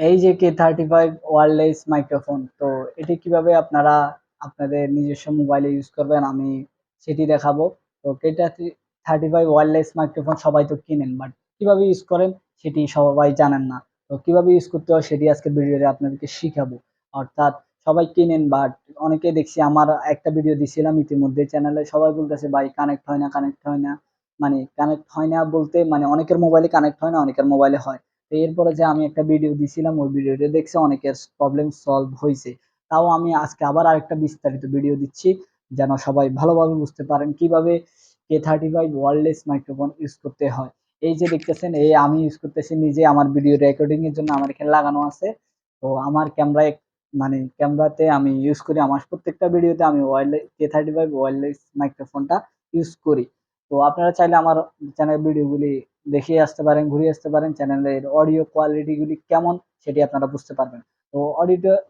এই যে K35 wireless microphone, তো এটি কিভাবে আপনারা আপনাদের নিজস্ব মোবাইলে ইউজ করবেন আমি সেটি দেখাবো। তো K35 ওয়্যারলেস মাইক্রোফোন সবাই তো কিনেন, বাট কিভাবে ইউজ করেন সেটি সবাই জানেন না। তো কিভাবে ইউজ করতে হয় সেটি আজকের ভিডিওতে আপনাদেরকে শিখাবো। অর্থাৎ সবাই কিনেন, বাট অনেকে দেখছি, আমার একটা ভিডিও দিছিলাম ইতিমধ্যে চ্যানেলে, সবাই বলতেছে ভাই কানেক্ট হয় না, কানেক্ট হয় না। মানে কানেক্ট হয় না বলতে মানে অনেকের মোবাইলে কানেক্ট হয় না, অনেকের মোবাইলে হয়। তো এরপরে যে আমি একটা ভিডিও দিছিলাম, ওই ভিডিওটা দেখছে অনেকের প্রবলেম সলভ হয়েছে। তাও আমি আজকে আবার আরেকটা বিস্তারিত ভিডিও দিচ্ছি, যেন সবাই ভালোভাবে বুঝতে পারেন কিভাবে K35 ওয়্যারলেস মাইক্রোফোন ইউজ করতে হয়। এই যে দেখতেছেন, এই আমি ইউজ করতেছি নিজে, আমার ভিডিও রেকর্ডিং এর জন্য আমার এখানে লাগানো আছে। তো আমার ক্যামেরায় মানে ক্যামেরাতে আমি ইউজ করি, আমার প্রত্যেকটা ভিডিওতে আমি K35 ওয়্যারলেস মাইক্রোফোনটা ইউজ করি। তো আপনারা চাইলে আমার চ্যানেল ভিডিওগুলি দেখে আসতে পারেন, ঘুরে আসতে পারেন, চ্যানেলের অডিও কোয়ালিটি গুলি কেমন সেটি আপনারা বুঝতে পারবেন। তো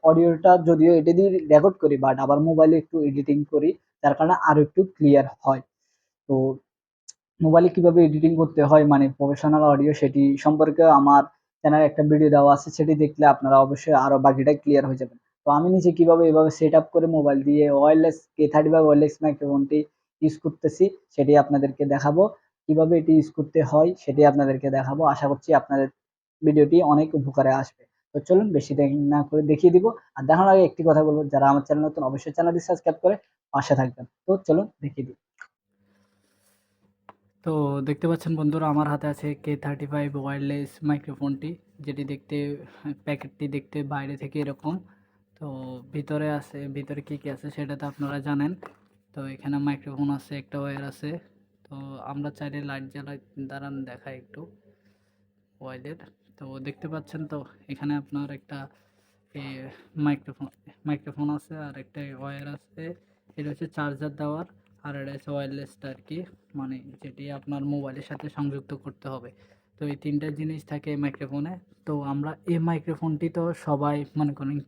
অডিওটা যদিও এটা দিয়ে রেকর্ড করি, বাট আবার মোবাইলে একটু এডিটিং করি, যার কারণে আরো একটু ক্লিয়ার হয়। তো মোবাইলে কিভাবে এডিটিং করতে হয় মানে প্রফেশনাল অডিও, সেটি সম্পর্কে আমার চ্যানেলে একটা ভিডিও দেওয়া আছে, সেটি দেখলে আপনারা অবশ্যই আরো বাকিটা ক্লিয়ার হয়ে যাবেন। তো আমি নিজে কিভাবে এভাবে সেট আপ করে মোবাইল দিয়ে ওয়্যারলেস K35 ওয়্যারলেস মাইক্রোফোনটি ইউজ করতেছি সেটি আপনাদেরকে দেখাবো। কিভাবে এটি ইউজ করতে হয় সেটি আপনাদেরকে দেখাবো। আশা করছি আপনাদের ভিডিওটি অনেক উপকারে আসবে। তো চলুন বেশি দেরি না করে দেখিয়ে দিব। আর দেখানোর আগে একটি কথা বলবো, যারা আমার চ্যানেল নতুন অবশ্যই চ্যানেলটি সাবস্ক্রাইব করে পাশে থাকবেন। তো চলুন দেখিয়ে দিই। তো দেখতে পাচ্ছেন বন্ধুরা, আমার হাতে আছে K35 ওয়্যারলেস মাইক্রোফোনটি, যেটি দেখতে প্যাকেটটি দেখতে বাইরে থেকে এরকম। তো ভিতরে আছে, ভিতরে কী কী আছে সেটা তো আপনারা জানেন। তো এখানে মাইক্রোফোন আছে, একটা ওয়্যার আছে। তো আমরা চাইলে লাইট জ্বালাই, দাঁড়ান দেখাই একটু ওয়্যারের। তো দেখতে পাচ্ছেন তো এখানে আপনার একটা এ মাইক্রোফোন মাইক্রোফোন আছে, আর একটা ওয়্যার আছে। এটা হচ্ছে চার্জার দেওয়ার, আর এটা হচ্ছে ওয়্যারলেসটা আর কি, মানে যেটি আপনার মোবাইলের সাথে সংযুক্ত করতে হবে। তো এই তিনটা জিনিস থাকে এই মাইক্রোফোনে। তো আমরা এই মাইক্রোফোনটি তো সবাই মনে করেন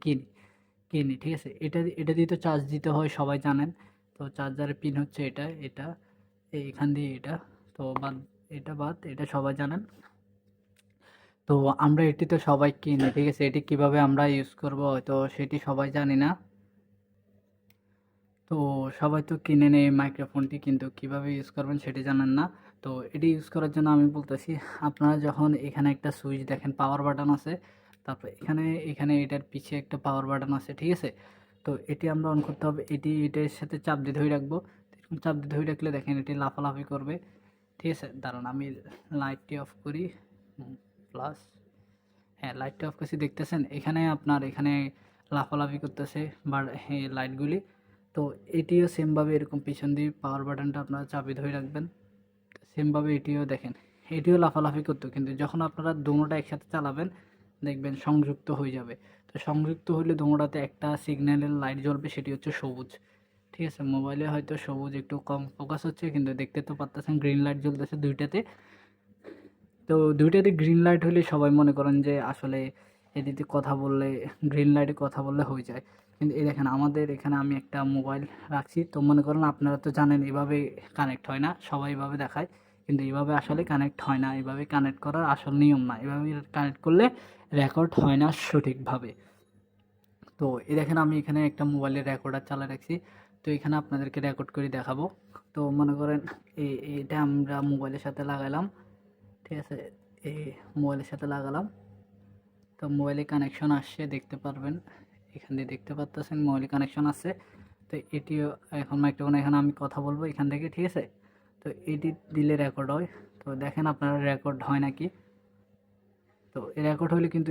কিনি, ঠিক আছে। এটা দিয়ে তো চার্জ দিতে হয়, সবাই জানেন। তো চার্জারের পিন হচ্ছে এটা এইখান দিয়ে এটা। তো এটা সবাই জানেন। তো আমরা এটি তো সবাই কিনি, ঠিক আছে। এটি কিভাবে আমরা ইউজ করব হয়তো সেটি সবাই জানি না। তো সবাই তো কিনে নেয় মাইক্রোফোনটি, কিন্তু কিভাবে ইউজ করবেন সেটি জানেন না। তো এটি ইউজ করার জন্য আমি বলতেছি, আপনারা যখন এখানে একটা সুইচ দেখেন, পাওয়ার বাটন আছে, তারপর এখানে এখানে এটার পিছে একটা পাওয়ার বাটন আছে, ঠিক আছে। তো এটি আমরা অন করতে হবে, এটার সাথে চাপ দিয়ে ধরে রাখবো। এরকম চাপ দিয়ে ধরে রাখলে দেখেন এটি লাফালাফি করবে, ঠিক আছে। দাঁড়ান আমি লাইটটি অফ করি, প্লাস, হ্যাঁ লাইটটা অফ করছি, দেখতেছেন এখানে আপনার এখানে লাফালাফি করতেছে বা হ্যাঁ লাইটগুলি। তো এটিও সেমভাবে এরকম পিছন দিয়ে পাওয়ার বাটনটা আপনারা চাপে ধরে রাখবেন। সেমভাবে এটিও দেখেন, এটিও লাফালাফি করতো, কিন্তু যখন আপনারা দোনোটা একসাথে চালাবেন দেখবেন সংযুক্ত হয়ে যাবে। তো সংযুক্ত হলে দোনোটাতে একটা সিগন্যালের লাইট জ্বলবে, সেটি হচ্ছে সবুজ, ঠিক আছে। মোবাইলে হয়তো সবুজ একটু কম ফোকাস হচ্ছে, কিন্তু দেখতে তো পারতেছেন গ্রিন লাইট জ্বলতেছে দুইটাতে। তো দুইটাতে গ্রিন লাইট হলে সবাই মনে করেন যে আসলে এটিতে কথা বললে, গ্রিন লাইটে কথা বললে হয়ে যায়। কিন্তু এই দেখেন আমাদের এখানে আমি একটা মোবাইল রাখছি, তো মনে করেন আপনারা তো জানেন এভাবে কানেক্ট হয় না, সবাই এভাবে দেখায়, কিন্তু এভাবে আসলে কানেক্ট হয় না, এভাবে কানেক্ট করার আসল নিয়ম না, এভাবে কানেক্ট করলে রেকর্ড হয় না সঠিকভাবে। তো এই দেখেন আমি এখানে একটা মোবাইলের রেকর্ডার চালা রাখছি, তো এখানে আপনাদেরকে রেকর্ড করে দেখাবো। তো মনে করেন এটা আমরা মোবাইলের সাথে লাগাইলাম, ঠিক আছে। এই মোবাইলের সাথে লাগালাম, তো মোবাইলে কানেকশন আসছে দেখতে পারবেন, এখান দিয়ে দেখতে পাচ্ছেন মোবাইলে কানেকশন আসছে। তো এটিও এখন মাইক্রোফোন, এখানে আমি কথা বলবো এখান থেকে, ঠিক আছে। তো এটি দিলে রেকর্ড হয়। তো দেখেন আপনারা রেকর্ড হয় নাকি। তো রেকর্ড হলে কিন্তু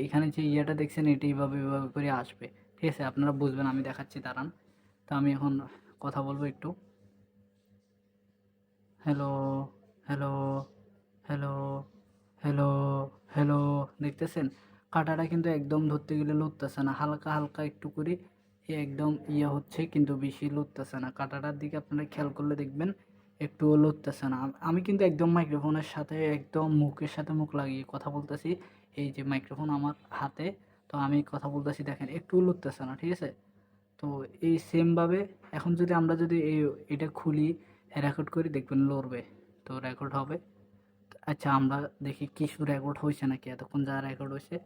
এখানে যে ইয়েটা দেখছেন এটি এভাবে করে আসবে, ঠিক আছে। আপনারা বুঝবেন, আমি দেখাচ্ছি দাঁড়ান। তো আমি এখন কথা বলবো একটু, hello, hello, hello, hello, hello, দেখতেছেন কাটাটা কিন্তু একদম ধরতে গেলে লড়তেছে না, হালকা হালকা একটু করে একদম ইয়ে হচ্ছে, কিন্তু বেশি লড়তেছে না। কাটাটার দিকে আপনারা খেয়াল করলে দেখবেন একটুও লড়তেছে না। আমি কিন্তু একদম মাইক্রোফোনের সাথে একদম মুখের সাথে মুখ লাগিয়ে কথা বলতেছি, এই যে মাইক্রোফোন আমার হাতে, তো আমি কথা বলতেছি দেখেন একটুও লড়তেছে না, ঠিক আছে। তো এই সেমভাবে এখন যদি আমরা যদি এটা খুলি, রেকর্ড করি, দেখবেন লড়বে, তো রেকর্ড হবে। আচ্ছা আমরা দেখি কিছু রেকর্ড হয়েছে নাকি, এতক্ষণ যা রেকর্ড হয়েছে।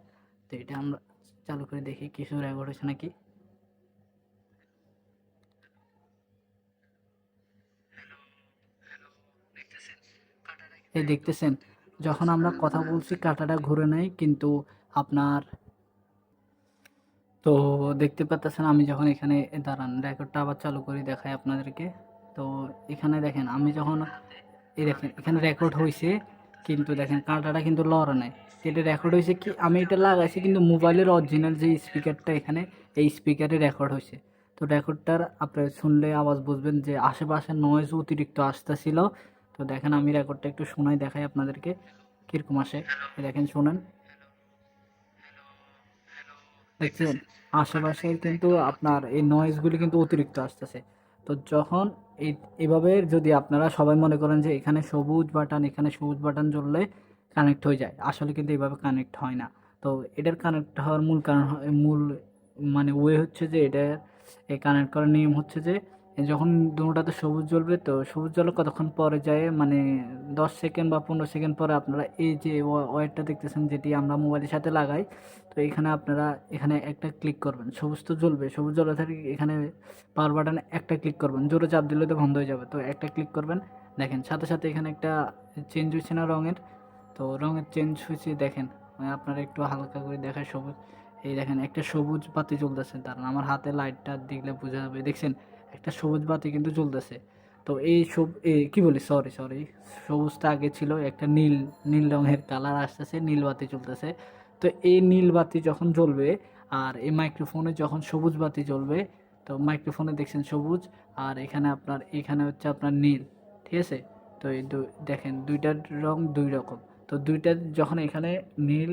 তো এটা আমরা চালু করে দেখি কিছু রেকর্ড হচ্ছে নাকি। এই দেখতেছেন, যখন আমরা কথা বলছি কাঁটাটা ঘুরে নেয়, কিন্তু আপনার তো দেখতে পাচ্ছেন আমি যখন এখানে দাঁড়ান রেকর্ডটা আবার চালু করি দেখাই আপনাদেরকে। তো এখানে দেখেন আমি যখন এই দেখেন এখানে রেকর্ড হয়েছে, কিন্তু দেখেন কাঁটাটা কিন্তু লড়ে নাই। এটা রেকর্ড হয়েছে কি, আমি এটা লাগাইছি কিন্তু মোবাইলের অরিজিনাল যে স্পিকারটা এখানে, এই স্পিকারে রেকর্ড হয়েছে। তো রেকর্ডটার আপনি শুনলে আওয়াজ বুঝবেন যে আশেপাশে নয়েজ অতিরিক্ত আসতেছিল। তো দেখেন আমি রেকর্ডটা একটু শোনাই দেখাই আপনাদেরকে কীরকম আসে। এই দেখেন শোনেন, দেখছেন আশেপাশে কিন্তু আপনার এই নয়েজগুলি কিন্তু অতিরিক্ত আসতেছে। তো যখন এই এভাবে যদি আপনারা সবাই মনে করেন যে এখানে সবুজ বাটন, এখানে সবুজ বাটন জ্বললে কানেক্ট হয়ে যায়, আসলে কিন্তু এইভাবে কানেক্ট হয় না। তো এটার কানেক্ট হওয়ার মূল কারণ মূল মানে ওয়ে হচ্ছে যে এটা এই কানেক্ট করার নিয়ম হচ্ছে যে যখন দুটোটাতে সবুজ জ্বলবে, তো সবুজ জ্বলে কতক্ষণ পরে যায় মানে 10 সেকেন্ড বা 15 সেকেন্ড পরে আপনারা এই যে ওয়্যারটা দেখতেছেন যেটি আমরা মোবাইলের সাথে লাগাই, তো এখানে আপনারা এখানে একটা ক্লিক করবেন, সবুজ তো জ্বলবে, সবুজ জ্বলা থাকে এখানে পাওয়ার বাটনে একটা ক্লিক করবেন, জোরে চাপ দিলে তো বন্ধ হয়ে যাবে, তো একটা ক্লিক করবেন। দেখেন সাথে সাথে এখানে একটা চেঞ্জ হচ্ছে না রঙের, তো রঙের চেঞ্জ হয়েছে দেখেন। আপনারা একটু হালকা করে দেখায় সবুজ, এই দেখেন একটা সবুজ বাতি জ্বলতেছে, দাঁড়ান আমার হাতে লাইটটা দেখলে বোঝা যাবে, দেখছেন একটা সবুজ বাতি কিন্তু জ্বলতেছে। তো এই সব কি বলি, সরি সরি, সবুজটা আগে ছিল একটা নীল, নীল রঙের কালার আসতেছে, নীল বাতি চলতেছে। তো এই নীল বাতি যখন জ্বলবে আর এই মাইক্রোফোনে যখন সবুজ বাতি জ্বলবে, তো মাইক্রোফোনে দেখছেন সবুজ, আর এখানে আপনার এখানে হচ্ছে আপনার নীল, ঠিক আছে। তো এই দেখেন দুইটার রং দুই রকম। তো দুইটা যখন এখানে নীল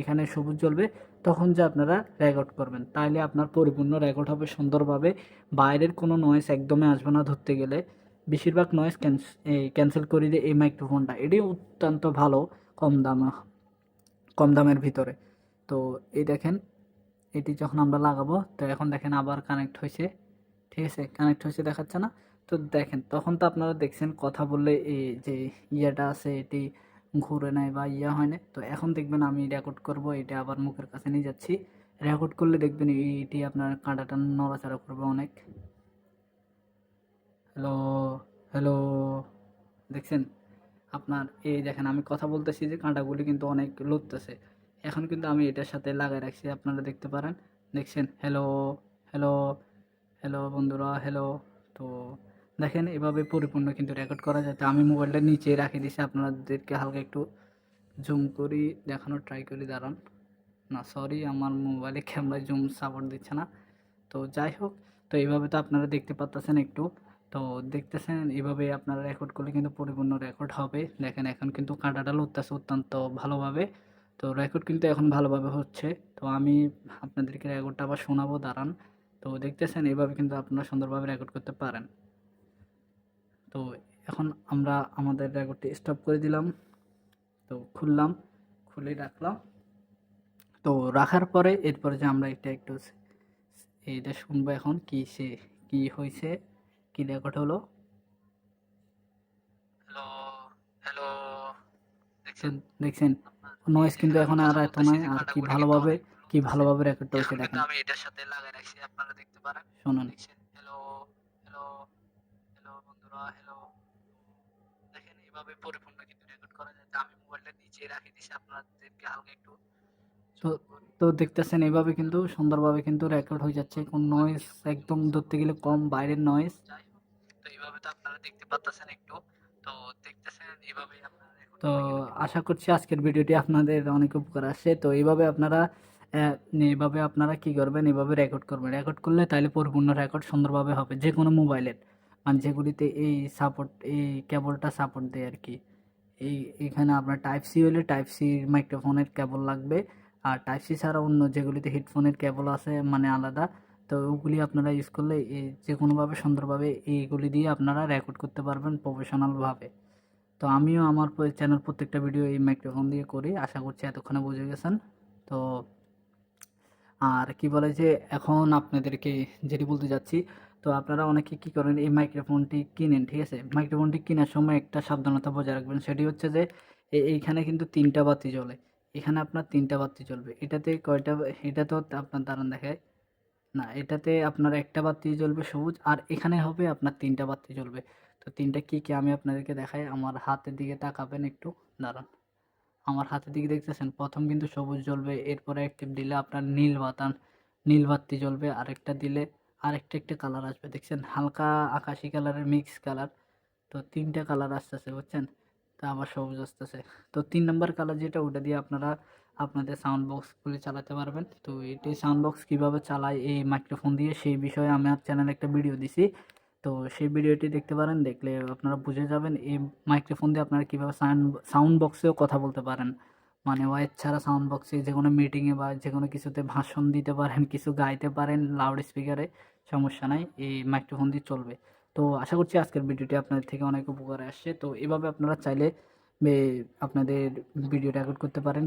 এখানে সবুজ জ্বলবে, তখন যে আপনারা রেকর্ড করবেন, তাইলে আপনার পরিপূর্ণ রেকর্ড হবে সুন্দরভাবে। বাইরের কোনো নয়েজ একদমই আসবে না ধরতে গেলে, বেশিরভাগ নয়েজ ক্যান্সেল করে দিয়ে এই মাইক্রোফোনটা, এটি অত্যন্ত ভালো, কম দাম, কম দামের ভিতরে। তো এই দেখেন এটি যখন আমরা লাগাবো, তো এখন দেখেন আবার কানেক্ট হয়েছে, ঠিক আছে কানেক্ট হয়েছে দেখাচ্ছে না। তো দেখেন তখন তো আপনারা দেখছেন কথা বললে এই যে ইয়েটা আছে এটি ঘুরে নেয় বা ইয়া হয় না। তো এখন দেখবেন আমি রেকর্ড করব, এটা আবার মুখের কাছে নিয়ে যাচ্ছি, রেকর্ড করলে দেখবেন এটি আপনার কাঁটাটা নড়াচড়া করবে অনেক। হ্যালো, হ্যালো, দেখছেন আপনার এই দেখেন আমি কথা বলতেছি যে কাঁটাগুলি কিন্তু অনেক লড়তেছে। এখন কিন্তু আমি এটার সাথে লাগাই রাখছি, আপনারা দেখতে পারেন, দেখছেন হ্যালো, হ্যালো, হ্যালো বন্ধুরা, হ্যালো। তো দেখেন এভাবে পরিপূর্ণ কিন্তু রেকর্ড করা যায়। তো আমি মোবাইলটা নিচে রাখে দিয়েছি, আপনাদেরকে হালকা একটু জুম করি দেখানোর ট্রাই করি, দাঁড়ান। না সরি, আমার মোবাইলে ক্যামেরায় জুম সাপোর্ট দিচ্ছে না। তো যাই হোক, তো এইভাবে তো আপনারা দেখতে পাচ্ছেন একটু, তো দেখতেছেন এইভাবে আপনারা রেকর্ড করলে কিন্তু পরিপূর্ণ রেকর্ড হবে। দেখেন এখন কিন্তু কাঁটাটা লড়তেছে অত্যন্ত ভালোভাবে, তো রেকর্ড কিন্তু এখন ভালোভাবে হচ্ছে। তো আমি আপনাদেরকে রেকর্ডটা আবার শোনাবো, দাঁড়ান। তো দেখতেছেন এইভাবে কিন্তু আপনারা সুন্দরভাবে রেকর্ড করতে পারেন। তো এখন আমরা আমাদের রেকর্ডটি স্টপ করে দিলাম, তো খুললাম, খুলে রাখলাম। তো রাখার পরে এরপরে যে আমরা এটা একটু এইটা শুনবো এখন কি সে কি হয়েছে, কি রেকর্ড হলো। হ্যালো, হ্যালো, দেখছেন, দেখছেন নয়েজ কিন্তু এখন আর এত নাই, আর কি ভালোভাবে, কি ভালোভাবে রেকর্ডটা হয়েছে দেখেন। আমি এটার সাথে লাগাই রাখছি, আপনারা দেখতে পারেন, শুনুন। হ্যালো, হ্যালো, হ্যালো বন্ধুরা, হ্যালো। দেখেন এইভাবে পরিপূর্ণ কিন্তু রেকর্ড করা যায়। তো আমি মোবাইলটা নিচে রাখি দিছি, আপনাদেরকে হালকা একটু তো তো দেখতেছেন এইভাবে কিন্তু সুন্দরভাবে কিন্তু রেকর্ড হয়ে যাচ্ছে, কোন নয়েজ একদম ধরতে গেলে কম, বাইরের নয়েজ। তো এইভাবে তো আপনারা দেখতে পাচ্ছেন একটু, তো দেখতেছেন এইভাবে আপনারা তো আশা করছি আজকের ভিডিওটি আপনাদের অনেক উপকার আসছে। তো এইভাবে আপনারা এইভাবে আপনারা কি করবেন, এইভাবে রেকর্ড করবেন, রেকর্ড করলে তাহলে পরিপূর্ণ রেকর্ড সুন্দরভাবে হবে যে কোনো মোবাইলের, মানে যেগুলিতে এই সাপোর্ট, এই কেবলটা সাপোর্ট দেয় আর কি। এইখানে আপনার টাইপ সি হলে টাইপ সি মাইক্রোফোনের কেবল লাগবে, আর টাইপ সি ছাড়া অন্য যেগুলিতে হেডফোনের কেবল আছে মানে আলাদা, তো ওগুলি আপনারা ইউজ করলে যে কোনোভাবে সুন্দরভাবে এইগুলি দিয়ে আপনারা রেকর্ড করতে পারবেন প্রফেশনালভাবে। তো আমিও আমার চ্যানেল প্রত্যেকটা ভিডিও এই মাইক্রোফোন দিয়ে করি, আশা করছি এতক্ষণে বুঝে গেছেন। তো আর কি বলে যে এখন আপনাদেরকে যেটি বলতে যাচ্ছি, তো আপনারা অনেকে কি করেন এই মাইক্রোফোনটি কিনেন, ঠিক আছে, মাইক্রোফোনটি কেনার সময় একটা সাবধানতা বজায় রাখবেন, সেটি হচ্ছে যে এইখানে কিন্তু তিনটা বাতি জ্বলে, এখানে আপনার ৩ টা বাতি জ্বলবে। এটাতে কয়টা, এটা তো আপনার দাঁড়ান দেখাই। না, এটাতে আপনার একটা বাতি জ্বলবে সবুজ, আর এখানে হবে আপনার ৩ টা বাতি জ্বলবে। তো ৩ টা কি, কি আমি আপনাদেরকে দেখাই। আমার হাতের দিকে তাকাবেন একটু, দাঁড়ান। আমার হাতের দিকে দেখতেছেন, ১ম কিন্তু সবুজ জ্বলবে, এরপরে অ্যাক্টিভ দিলে আপনার নীল বাতি জ্বলবে, আরেকটা দিলে আরেকটা একটা কালার আসবে, দেখছেন? হালকা আকাশি কালারের মিক্স কালার। তো ৩ টা কালার আসতেছে, বুঝছেন? তো আবার সবুজ আসতেছে। তো ৩ নাম্বার কালার যেটা, ওটা দিয়ে আপনারা আপনাদের সাউন্ড বক্সগুলি চালাতে পারবেন। তো এটি সাউন্ড বক্স কীভাবে চালায় এই মাইক্রোফোন দিয়ে, সেই বিষয়ে আমার চ্যানেলে একটা ভিডিও দিছি। তো সেই ভিডিওটি দেখতে পারেন, দেখলে আপনারা বুঝে যাবেন এই মাইক্রোফোন দিয়ে আপনারা কীভাবে সাউন্ড বক্সেও কথা বলতে পারেন। মানে ওয়্যার ছাড়া সাউন্ড বক্সে যে কোনো মিটিংয়ে বা যে কোনো কিছুতে ভাষণ দিতে পারেন, কিছু গাইতে পারেন লাউড স্পিকারে, সমস্যা নাই, এই মাইক্রোফোন দিয়ে চলবে। তো আশা করছি আজকের ভিডিওটি আপনাদের থেকে অনেক উপকারে আসছে। তো এভাবে আপনারা চাইলে আপনাদের ভিডিও রেকর্ড করতে পারেন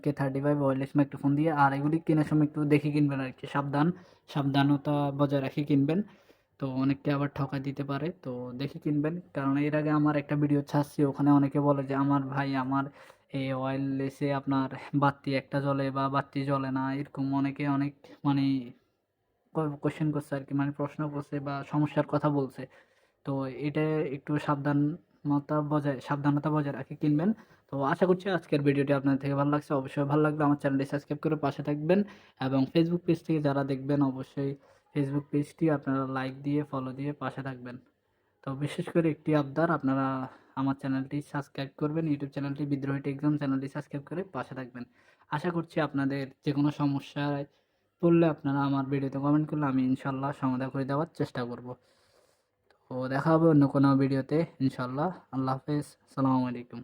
K35 ওয়্যারলেস মাইক্রোফোন দিয়ে। আর এগুলি কেনার সময় একটু দেখে কিনবেন আর কি, সাবধানতা বজায় রেখে কিনবেন। তো অনেককে আবার ঠকা দিতে পারে, তো দেখে কিনবেন। কারণ এর আগে আমার একটা ভিডিও ছাড়ছি, ওখানে অনেকে বলে যে আমার ভাই, আমার এই ওয়্যারলেসে আপনার বাতি একটা জ্বলে বা বাতি জ্বলে না, এরকম অনেকে অনেক মানে কোয়েশ্চেন করছে আর কি, মানে প্রশ্ন করছে বা সমস্যার কথা বলছে। তো এটা একটু সাবধানতা বজায় রাখে কিনবেন। তো আশা করছি আজকের ভিডিওটি আপনাদের থেকে ভালো লাগছে। অবশ্যই ভালো লাগলে আমার চ্যানেলটি সাবস্ক্রাইব করে পাশে থাকবেন, এবং ফেসবুক পেজ থেকে যারা দেখবেন অবশ্যই ফেসবুক পেজটি আপনারা লাইক দিয়ে ফলো দিয়ে পাশে থাকবেন। তো বিশেষ করে একটি আবদার, আপনারা আমার চ্যানেলটি সাবস্ক্রাইব করবেন, ইউটিউব চ্যানেলটি বিদ্রোহী টেকজম চ্যানেলটি সাবস্ক্রাইব করে পাশে থাকবেন। আশা করছি আপনাদের যে কোনো সমস্যায় পড়লে আপনারা আমার ভিডিওতে কমেন্ট করলে আমি ইনশাল্লাহ সমাধান করে দেওয়ার চেষ্টা করব। তো দেখা হবে অন্য কোনো ভিডিওতে ইনশাল্লাহ। আল্লাহ হাফেজ, আসসালামু আলাইকুম।